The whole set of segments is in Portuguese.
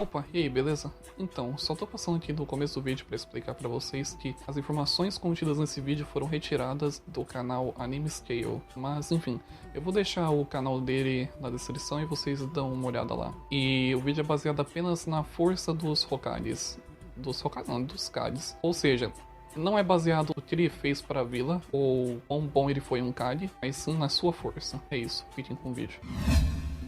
Opa, e aí, beleza? Então, só tô passando aqui no começo do vídeo pra explicar pra vocês que as informações contidas nesse vídeo foram retiradas do canal Anime Scale. Mas, enfim, eu vou deixar o canal dele na descrição e vocês dão uma olhada lá. E o vídeo é baseado apenas na força dos Hokages. Dos Hokages não, dos Kades. Ou seja, não é baseado no que ele fez para a vila, ou quão bom ele foi um Kage, mas sim na sua força. É isso, fiquem com o vídeo.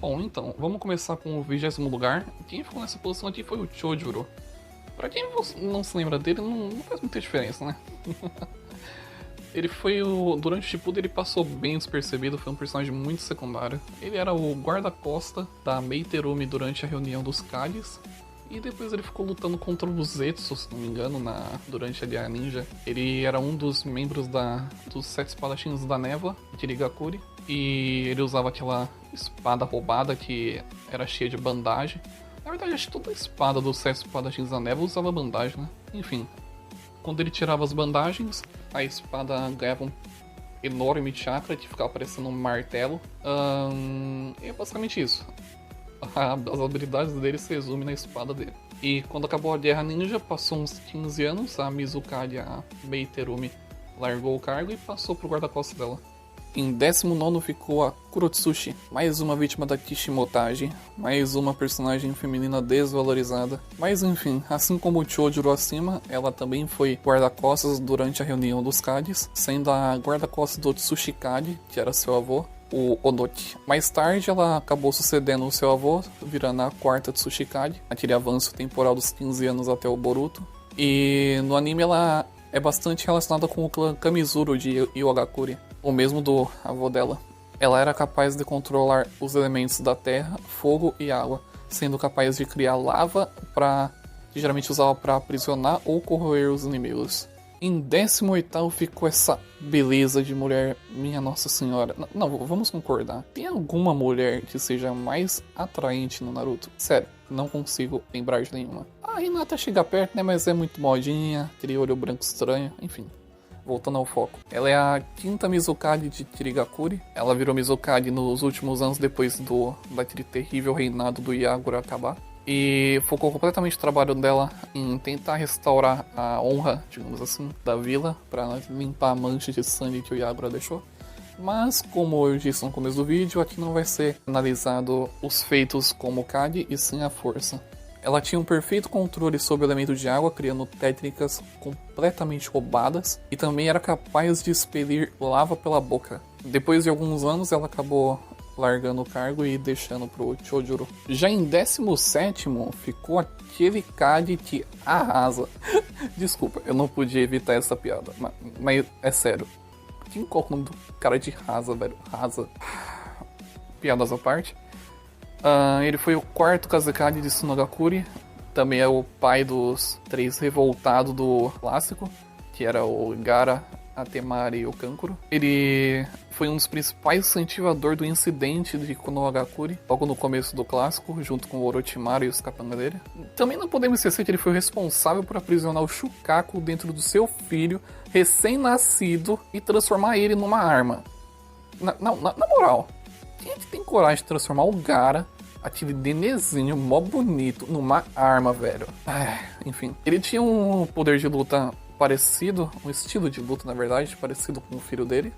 Bom, então, vamos começar com o 20º lugar. Quem ficou nessa posição aqui foi o Chojuro. Pra quem não se lembra dele, não faz muita diferença, né? Ele foi o... Durante o Shippuden ele passou bem despercebido, foi um personagem muito secundário. Ele era o guarda-costa da Meiterumi durante a reunião dos Kages. E depois ele ficou lutando contra o Zetsu, se não me engano, durante a Ninja. Ele era um dos membros dos 7 espadachins da Névoa, Kirigakuri. E ele usava aquela espada roubada que era cheia de bandagem. Na verdade, acho que toda a espada dos 7 espadachins da Névoa usava bandagem, né? Enfim, quando ele tirava as bandagens, a espada ganhava um enorme chakra que ficava parecendo um martelo. E é basicamente isso. As habilidades dele se resumem na espada dele. E quando acabou a Guerra Ninja, passou uns 15 anos, a Mizukari, a Meiterumi, largou o cargo e passou pro guarda-costas dela. Em 19º ficou a Kurotsushi, mais uma vítima da Kishimotage, mais uma personagem feminina desvalorizada. Mas enfim, assim como o Chojuro acima, ela também foi guarda-costas durante a reunião dos Kages, sendo a guarda-costas do Tsushikage, que era seu avô, o Onoki. Mais tarde ela acabou sucedendo o seu avô, virando a 4ª Tsushikage, aquele avanço temporal dos 15 anos até o Boruto. E no anime ela é bastante relacionada com o clã Kamizuru de Iwagakure, o mesmo do avô dela. Ela era capaz de controlar os elementos da terra, fogo e água, sendo capaz de criar lava que geralmente usava para aprisionar ou corroer os inimigos. Em 18º ficou essa beleza de mulher, minha Nossa Senhora. Não, vamos concordar. Tem alguma mulher que seja mais atraente no Naruto? Sério, não consigo lembrar de nenhuma. A Hinata chega perto, né, mas é muito modinha, aquele olho branco estranho, enfim. Voltando ao foco. Ela é a 5ª Mizukage de Kirigakure. Ela virou Mizukage nos últimos anos depois daquele terrível reinado do Yagura acabar. E focou completamente o trabalho dela em tentar restaurar a honra, digamos assim, da vila, para limpar a mancha de sangue que o Yagura deixou. Mas, como eu disse no começo do vídeo, aqui não vai ser analisado os feitos como Kage e sim a força. Ela tinha um perfeito controle sobre o elemento de água, criando técnicas completamente roubadas, e também era capaz de expelir lava pela boca. Depois de alguns anos, ela acabou largando o cargo e deixando pro Chojuro. Já em 17º, ficou aquele Kage que arrasa. Desculpa, eu não podia evitar essa piada, mas é sério. Qual é o nome do cara de Rasa, velho? Rasa. Piadas à parte. Ele foi o 4º Kazekage de Tsunagakure. Também é o pai dos 3 revoltados do clássico, que era o Gaara, a Temari e o Kankuro. Ele foi um dos principais incentivadores do incidente de Konohagakure, logo no começo do clássico, junto com o Orochimaru e os capangas dele. Também não podemos esquecer que ele foi responsável por aprisionar o Shukaku dentro do seu filho, recém-nascido, e transformar ele numa arma. Na moral, quem é que tem coragem de transformar o Gaara, aquele denezinho mó bonito, numa arma, velho? Enfim, ele tinha um poder de luta parecido, um estilo de luta, na verdade, parecido com o filho dele.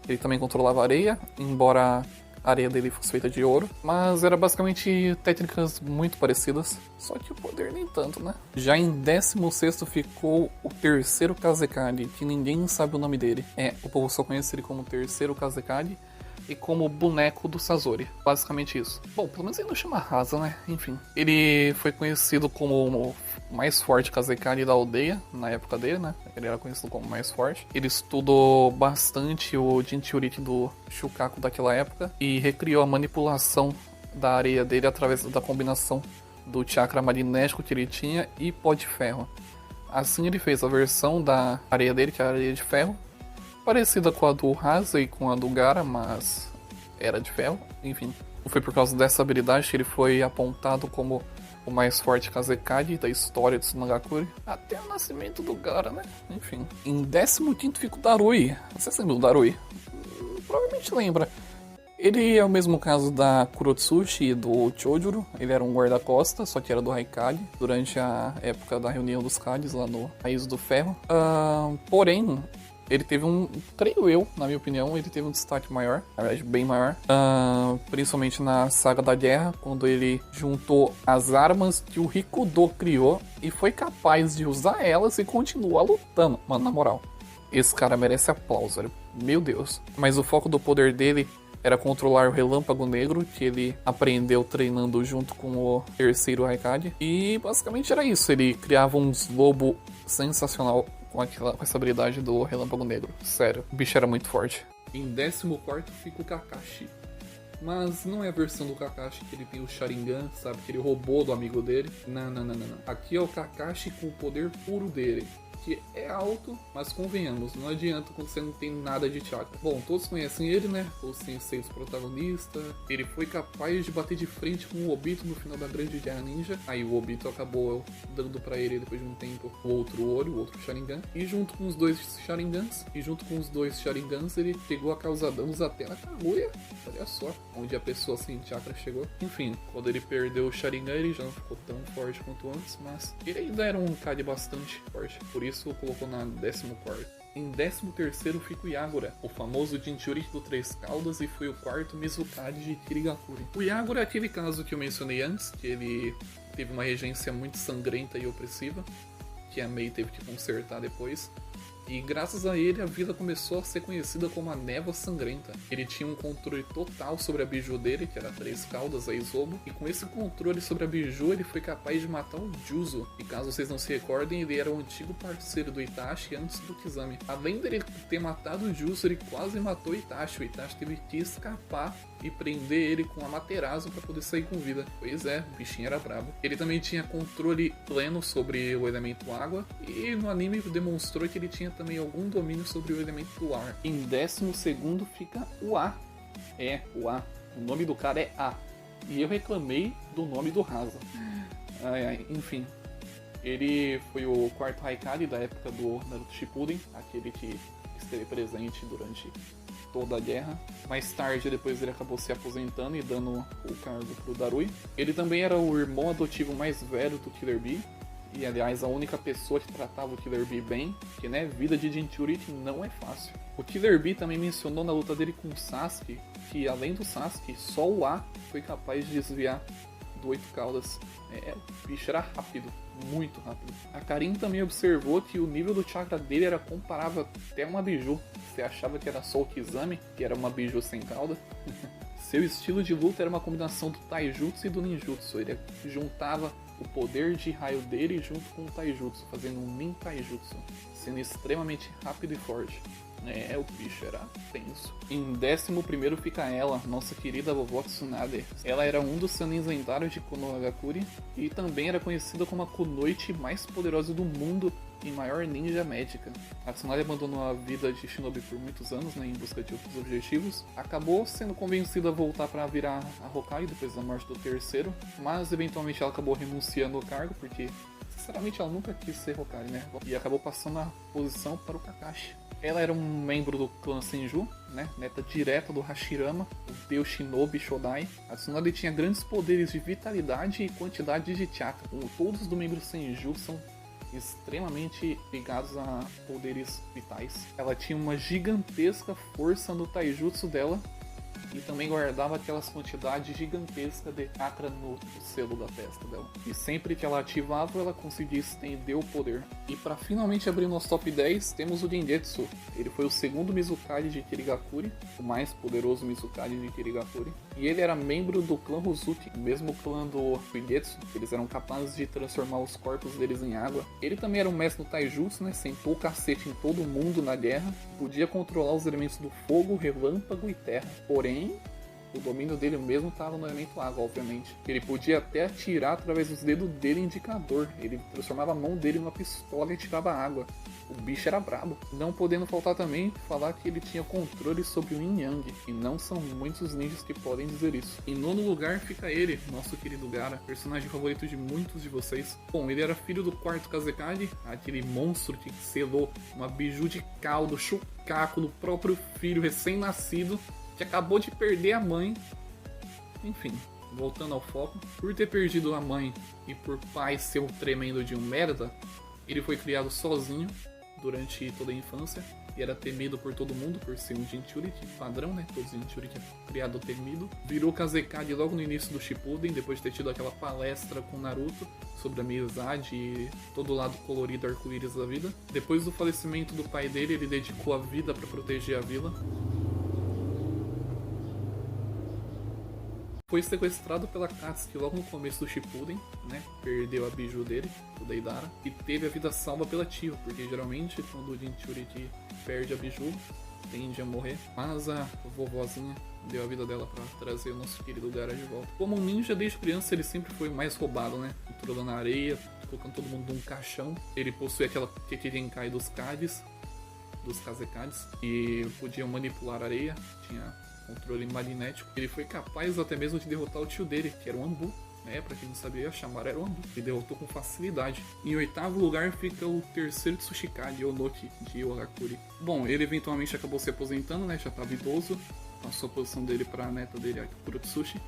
Ele também controlava a areia, embora a areia dele fosse feita de ouro, mas era basicamente técnicas muito parecidas, só que o poder nem tanto, né? Já em 16º ficou o 3º Kazekage, que ninguém sabe o nome dele. O povo só conhece ele como 3º Kazekage e como boneco do Sasori, basicamente isso. Bom, pelo menos ele não chama Rasa, né? Enfim, ele foi conhecido como o mais forte Kazekage da aldeia, na época dele, né? Ele era conhecido como mais forte. Ele estudou bastante o Jinchuriki do Shukaku daquela época e recriou a manipulação da areia dele através da combinação do chakra magnético que ele tinha e pó de ferro. Assim ele fez a versão da areia dele, que é a areia de ferro, parecida com a do Rasa e com a do Gaara, mas era de ferro, enfim. Foi por causa dessa habilidade que ele foi apontado como o mais forte Kazekage da história de Tsunagakure, até o nascimento do Gaara, né? Enfim. Em 15º fica o Darui. Vocês lembram do Darui? Provavelmente lembra. Ele é o mesmo caso da Kurotsuchi e do Chojuro. Ele era um guarda-costas, só que era do Raikage, durante a época da reunião dos Kages lá no País do Ferro. Porém, ele teve creio eu, na minha opinião, ele teve um destaque maior, na verdade bem maior, principalmente na Saga da Guerra, quando ele juntou as armas que o Rikudo criou e foi capaz de usar elas e continuar lutando. Mano, na moral, esse cara merece aplauso, velho. Meu Deus. Mas o foco do poder dele era controlar o Relâmpago Negro, que ele aprendeu treinando junto com o terceiro Raikage. E basicamente era isso, ele criava uns lobo sensacional com essa habilidade do Relâmpago Negro. Sério, o bicho era muito forte. Em 14º fica o Kakashi. Mas não é a versão do Kakashi que ele tem o Sharingan, sabe? Que ele roubou do amigo dele. Não. Aqui é o Kakashi com o poder puro dele. Que é alto, mas convenhamos, não adianta quando você não tem nada de chakra. Bom, todos conhecem ele, né? O sensei do protagonista. Ele foi capaz de bater de frente com o Obito no final da Grande Guerra Ninja. Aí o Obito acabou dando pra ele, depois de um tempo, o outro olho, o outro Sharingan. E junto com os dois Sharingans, ele chegou a causar danos até na Kaguya. Olha só, onde a pessoa sem chakra chegou. Enfim, quando ele perdeu o Sharingan, ele já não ficou tão forte quanto antes, mas ele ainda era um Kage bastante forte. Por isso colocou na 14º. Em 13º fica o Yagura, o famoso Jinchuriki do Três Caudas, e foi o quarto Mizukage de Kirigakuri. O Yagura é aquele caso que eu mencionei antes, que ele teve uma regência muito sangrenta e opressiva, que a Mei teve que consertar depois. E graças a ele a vida começou a ser conhecida como a Névoa Sangrenta. Ele tinha um controle total sobre a biju dele, que era Três Caudas, a Isobo, e com esse controle sobre a biju ele foi capaz de matar o Juzo. E caso vocês não se recordem, ele era o antigo parceiro do Itachi antes do Kizami. Além dele ter matado o Juzo, ele quase matou o Itachi. O Itachi teve que escapar e prender ele com a Amaterasu para poder sair com vida. Pois é, o bichinho era brabo. Ele também tinha controle pleno sobre o elemento água, e no anime demonstrou que ele tinha também algum domínio sobre o elemento do ar. Em 12º fica o A. O A. O nome do cara é A. E eu reclamei do nome do Rasa. Enfim. Ele foi o quarto Raikage da época do Naruto Shippuden, aquele que esteve presente durante toda a guerra. Mais tarde, depois ele acabou se aposentando e dando o cargo pro Darui. Ele também era o irmão adotivo mais velho do Killer Bee. E, aliás, a única pessoa que tratava o Killer Bee bem, que, né, vida de Jinchuriki não é fácil. O Killer Bee também mencionou na luta dele com o Sasuke, que, além do Sasuke, só o A foi capaz de desviar do Oito Caudas. O bicho era rápido, muito rápido. A Karin também observou que o nível do chakra dele era comparável até uma biju. Você achava que era só o Kizami, que era uma biju sem cauda? Seu estilo de luta era uma combinação do Taijutsu e do Ninjutsu. Ele juntava o poder de raio dele junto com o Taijutsu, fazendo um Nin Taijutsu, sendo extremamente rápido e forte. O bicho era tenso. Em 11º fica ela, nossa querida vovó Tsunade. Ela era um dos sanins lendários de Konohagakure e também era conhecida como a Kunoichi mais poderosa do mundo e maior ninja médica. A Tsunade abandonou a vida de shinobi por muitos anos, em busca de outros objetivos. Acabou sendo convencida a voltar para virar a Hokage depois da morte do terceiro, mas eventualmente ela acabou renunciando ao cargo porque, sinceramente, ela nunca quis ser Hokage, né? E acabou passando a posição para o Kakashi. Ela era um membro do clã Senju, né? Neta direta do Hashirama, o deus Shinobi Shodai. A Tsunade tinha grandes poderes de vitalidade e quantidade de chakra. Todos os membros Senju são extremamente ligados a poderes vitais. Ela tinha uma gigantesca força no taijutsu dela e também guardava aquelas quantidades gigantescas de chakra no selo da testa dela. E sempre que ela ativava, ela conseguia estender o poder. E para finalmente abrir nosso top 10, temos o Gengetsu. Ele foi o segundo Mizukage de Kirigakuri, o mais poderoso Mizukage de Kirigakuri. E ele era membro do clã Hozuki, o mesmo clã do Suigetsu. Eles eram capazes de transformar os corpos deles em água. Ele também era um mestre no Taijutsu, né? Sentou o cacete em todo mundo na guerra. Podia controlar os elementos do fogo, relâmpago e terra. Porém, o domínio dele mesmo estava no elemento água, obviamente. Ele podia até atirar através dos dedos dele indicador. Ele transformava a mão dele numa pistola e tirava água. O bicho era brabo. Não podendo faltar também falar que ele tinha controle sobre o Yin Yang. E não são muitos os ninjas que podem dizer isso. Em nono lugar fica ele, nosso querido Gaara, personagem favorito de muitos de vocês. Bom, ele era filho do quarto Kazekage, aquele monstro que selou uma biju de caldo, Shukaku no próprio filho recém-nascido. que acabou de perder a mãe. Enfim, voltando ao foco, por ter perdido a mãe e por pai ser um tremendo de um merda, ele foi criado sozinho durante toda a infância e era temido por todo mundo por ser um Jinchuriki padrão, né? Todo Jinchuriki é criado temido. Virou Kazekage logo no início do Shippuden, depois de ter tido aquela palestra com Naruto sobre amizade e todo o lado colorido arco-íris da vida. Depois do falecimento do pai dele, ele dedicou a vida para proteger a vila. Foi sequestrado pela Katsuki logo no começo do Shippuden, né? Perdeu a biju dele, o Deidara, e teve a vida salva pela Tio, porque geralmente quando o Jinchuriki perde a biju, tende a morrer. Mas a vovozinha deu a vida dela pra trazer o nosso querido Gaara de volta. Como um ninja, desde criança ele sempre foi mais roubado, né? Entrando na areia, colocando todo mundo num caixão. Ele possui aquela Kekigenkai dos Kades, dos Kazekades, e podia manipular a areia, tinha controle magnético. Ele foi capaz até mesmo de derrotar o tio dele, que era o Anbu. Pra quem não sabia, chamar era o Anbu. Ele derrotou com facilidade. Em oitavo lugar fica o terceiro Tsuchikage, Onoki, de Iwagakure. Bom, ele eventualmente acabou se aposentando, né? Já estava idoso. Passou a posição dele para a neta dele, a Kurotsushi,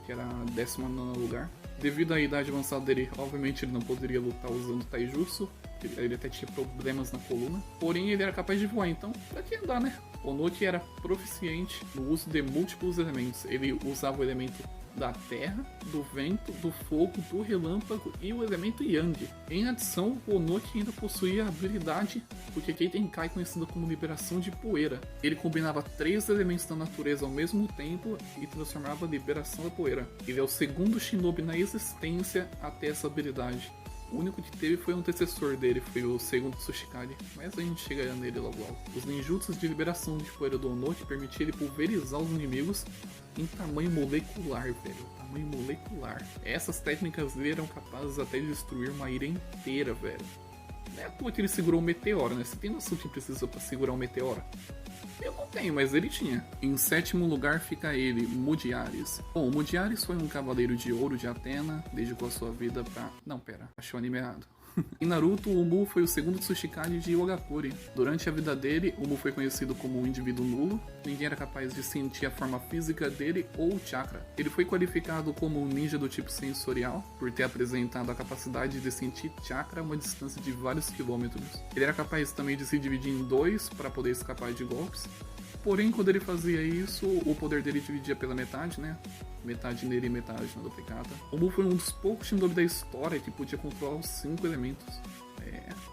que era a 19º lugar. Devido à idade avançada dele, obviamente ele não poderia lutar usando Taijutsu. Ele até tinha problemas na coluna. Porém, ele era capaz de voar, então pra que andar, né? Onoki era proficiente no uso de múltiplos elementos. Ele usava o elemento da terra, do vento, do fogo, do relâmpago e o elemento Yang. Em adição, o Onoki ainda possuía a habilidade do Kekkei Tenkai, conhecida como liberação de poeira. Ele combinava 3 elementos da natureza ao mesmo tempo e transformava a liberação da poeira. Ele é o segundo shinobi na existência a ter essa habilidade. O único que teve foi um antecessor dele, foi o segundo Tsuchikage, mas a gente chega nele logo logo. Os ninjutsus de liberação de poeira do Onoki permitiam ele pulverizar os inimigos em tamanho molecular, velho. Tamanho molecular. Essas técnicas dele eram capazes até de destruir uma ilha inteira, velho. Não é à toa que ele segurou um meteoro, né? Você tem noção que precisa pra segurar um meteoro? Eu não tenho, mas ele tinha. Em 7º lugar fica ele, Mudiares. Bom, o Mudiares foi um cavaleiro de ouro de Atena, dedicou a sua vida pra... Não, pera, achei o anime errado. Em Naruto, o Mu foi o segundo Tsuchikage de Iwagakure. Durante a vida dele, o Mu foi conhecido como um indivíduo nulo. Ninguém era capaz de sentir a forma física dele ou o chakra. Ele foi qualificado como um ninja do tipo sensorial, por ter apresentado a capacidade de sentir chakra a uma distância de vários quilômetros. Ele era capaz também de se dividir em 2 para poder escapar de golpes. Porém, quando ele fazia isso, o poder dele dividia pela metade, né? Metade nele e metade na duplicata. O Mu foi um dos poucos shinobi da história que podia controlar os 5 elementos.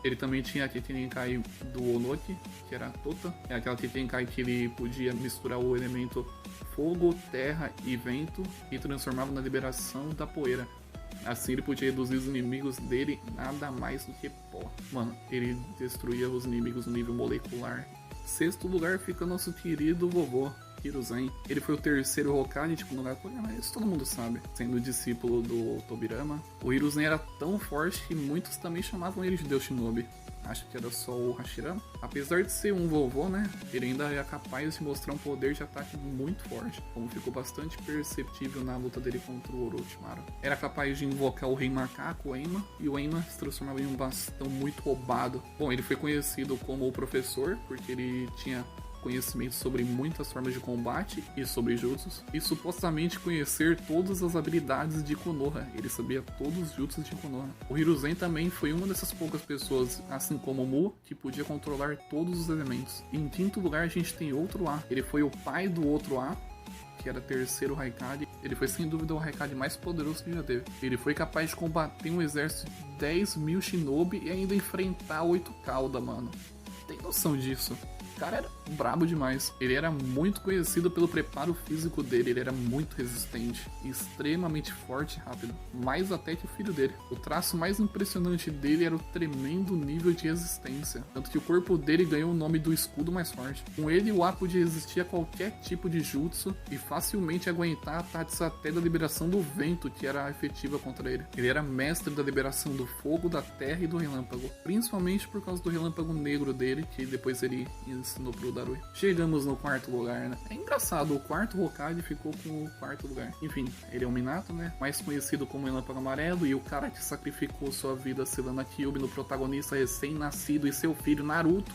Ele também tinha a Kekkei do Onoki, que era a Tota. É aquela Kekkei que ele podia misturar o elemento fogo, terra e vento e transformava na liberação da poeira. Assim ele podia reduzir os inimigos dele nada mais do que pó. Mano, ele destruía os inimigos no nível molecular. 6º lugar fica nosso querido vovô, Hiruzen. Ele foi o terceiro Hokage, tipo, no Gakure, mas isso todo mundo sabe. Sendo discípulo do Tobirama. O Hiruzen era tão forte que muitos também chamavam ele de Deus Shinobi. Acho que era só o Hashirama. Apesar de ser um vovô, né? Ele ainda é capaz de mostrar um poder de ataque muito forte, como ficou bastante perceptível na luta dele contra o Orochimaru. Era capaz de invocar o Rei Macaco, o Enma, e o Enma se transformava em um bastão muito roubado. Bom, ele foi conhecido como o Professor, porque ele tinha conhecimento sobre muitas formas de combate e sobre jutsus, e supostamente conhecer todas as habilidades de Konoha. Ele sabia todos os jutsus de Konoha. O Hiruzen também foi uma dessas poucas pessoas, assim como o Mu, que podia controlar todos os elementos. E em 5º lugar a gente tem outro A. Ele foi o pai do outro A, que era terceiro Raikage. Ele foi sem dúvida o Raikage mais poderoso que já teve. Ele foi capaz de combater um exército de 10.000 shinobi e ainda enfrentar 8 cauda, mano. Tem noção disso? O cara era brabo demais. Ele era muito conhecido pelo preparo físico dele. Ele era muito resistente, extremamente forte e rápido, mais até que o filho dele. O traço mais impressionante dele era o tremendo nível de resistência, tanto que o corpo dele ganhou o nome do escudo mais forte. Com ele, o A podia resistir a qualquer tipo de jutsu e facilmente aguentar a Tatsu até da liberação do vento, que era efetiva contra ele. Ele era mestre da liberação do fogo, da terra e do relâmpago, principalmente por causa do relâmpago negro dele, que depois ele ensinou pro Darui. Chegamos no quarto lugar, né? É engraçado, o quarto Hokage ficou com o quarto lugar. Enfim, ele é o Minato, né? Mais conhecido como Relâmpago Amarelo e o cara que sacrificou sua vida selando a Kyuubi no protagonista recém-nascido e seu filho Naruto.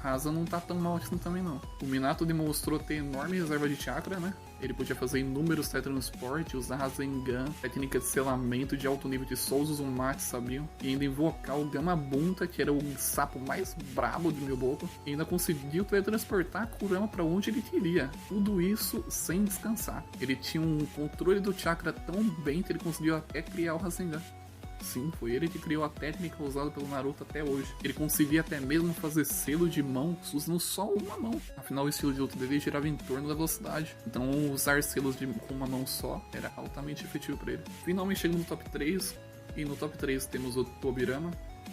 Rasa não tá tão mal assim também não. O Minato demonstrou ter enorme reserva de chakra, né? Ele podia fazer inúmeros teletransportes, usar Rasengan, técnica de selamento de alto nível de só os Uzumaki sabiam, e ainda invocar o Gamabunta, que era o sapo mais brabo do meu boco, e ainda conseguiu teletransportar a Kurama para onde ele queria. Tudo isso sem descansar. Ele tinha um controle do chakra tão bem que ele conseguiu até criar o Rasengan. Sim, foi ele que criou a técnica usada pelo Naruto até hoje. Ele conseguia até mesmo fazer selo de mão usando só uma mão. Afinal, o estilo de luta dele girava em torno da velocidade. Então, usar selos com uma mão só era altamente efetivo para ele. Finalmente chegamos no top 3. E no top 3 temos o Tobirama,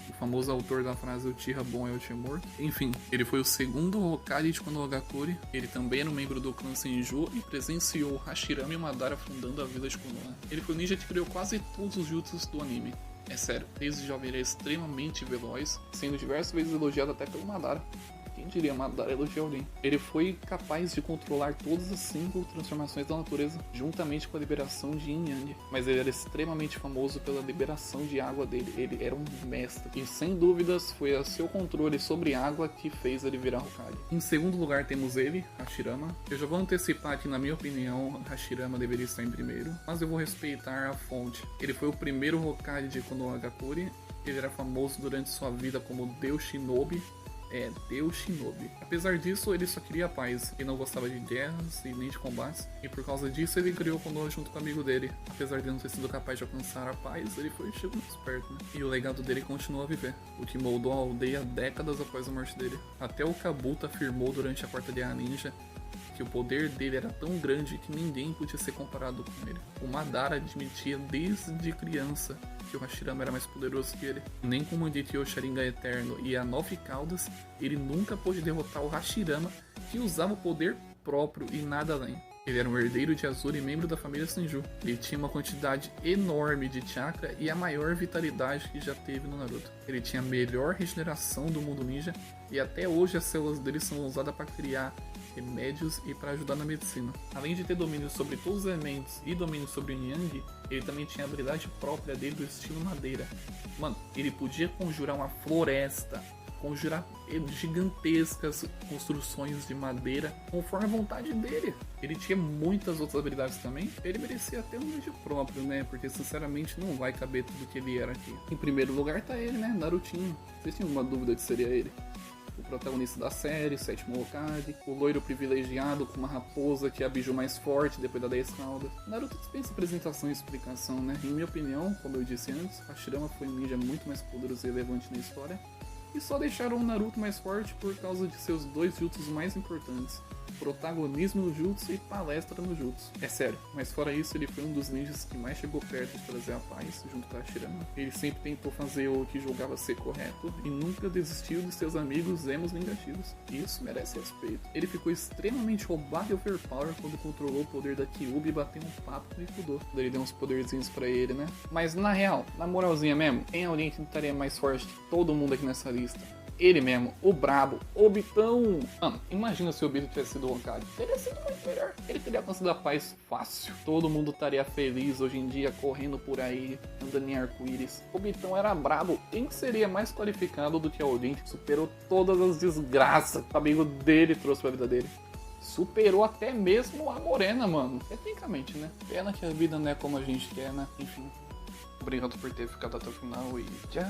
o famoso autor da frase Uchiha bom é Uchiha morto. Enfim, ele foi o segundo Hokage de Konohagakure. Ele também era um membro do clã Senju e presenciou Hashirama e Madara fundando a vila de Konoha. Ele foi o ninja que criou quase todos os jutsus do anime. É sério, desde jovem ele é extremamente veloz, sendo diversas vezes elogiado até pelo Madara. Quem diria Madara elogiou alguém? Ele foi capaz de controlar todas as 5 transformações da natureza, juntamente com a liberação de Yin Yang. Mas ele era extremamente famoso pela liberação de água dele. Ele era um mestre. E sem dúvidas foi a seu controle sobre água que fez ele virar Hokage. Em segundo lugar temos ele, Hashirama. Eu já vou antecipar que na minha opinião Hashirama deveria estar em primeiro, mas eu vou respeitar a fonte. Ele foi o primeiro Hokage de Konohagakure. Ele era famoso durante sua vida como Deus Shinobi. Deus Shinobi. Apesar disso, ele só queria paz. Ele não gostava de guerras e nem de combates. E por causa disso, ele criou Konoha junto com o amigo dele. Apesar de não ter sido capaz de alcançar a paz, ele chegou muito perto, né? E o legado dele continua a viver, o que moldou a aldeia décadas após a morte dele. Até o Kabuto afirmou durante a Quarta Guerra Ninja que o poder dele era tão grande que ninguém podia ser comparado com ele. O Madara admitia desde criança que o Hashirama era mais poderoso que ele. Nem com o Mangekyou o Sharingan Eterno e a 9 Caudas, ele nunca pôde derrotar o Hashirama, que usava o poder próprio e nada além. Ele era um herdeiro de Azura e membro da família Senju. Ele tinha uma quantidade enorme de chakra e a maior vitalidade que já teve no Naruto. Ele tinha a melhor regeneração do mundo ninja e até hoje as células dele são usadas para criar remédios e para ajudar na medicina. Além de ter domínio sobre todos os elementos e domínio sobre o Yang, ele também tinha a habilidade própria dele do estilo madeira. Mano, ele podia conjurar uma floresta, conjurar gigantescas construções de madeira conforme a vontade dele. Ele tinha muitas outras habilidades também. Ele merecia até um vídeo próprio, né? Porque sinceramente não vai caber tudo que ele era aqui. Em primeiro lugar tá ele, né? Narutinho. Vocês tinham uma dúvida de seria ele? O protagonista da série, sétimo Hokage, o loiro privilegiado com uma raposa que é a biju mais forte depois da 10 caudas. Naruto dispensa apresentação e explicação, né? Em minha opinião, como eu disse antes, Hashirama foi um ninja muito mais poderoso e relevante na história, e só deixaram o Naruto mais forte por causa de seus 2 jutsus mais importantes: protagonismo no jutsu e palestra no jutsu. É sério, mas fora isso, ele foi um dos ninjas que mais chegou perto de trazer a paz junto com a Hashirama. Ele sempre tentou fazer o que julgava ser correto e nunca desistiu de seus amigos emos vingativos. Isso merece respeito. Ele ficou extremamente roubado e overpower quando controlou o poder da Kyuubi e bateu um papo com o Ikudo. Ele deu uns poderzinhos pra ele, né? Mas na real, na moralzinha mesmo, tem alguém que estaria mais forte que todo mundo aqui nessa lista. Ele mesmo, o brabo, Obitão. Mano, imagina se o Obito tivesse sido o Hokage. Teria sido muito melhor. Ele teria conseguido a paz fácil. Todo mundo estaria feliz hoje em dia, correndo por aí, andando em arco-íris. Obitão era brabo. Quem seria mais qualificado do que alguém que superou todas as desgraças que o amigo dele trouxe pra vida dele? Superou até mesmo a Morena, mano. Tecnicamente, né? Pena que a vida não é como a gente quer, né? Enfim. Obrigado por ter ficado até o final e tchau.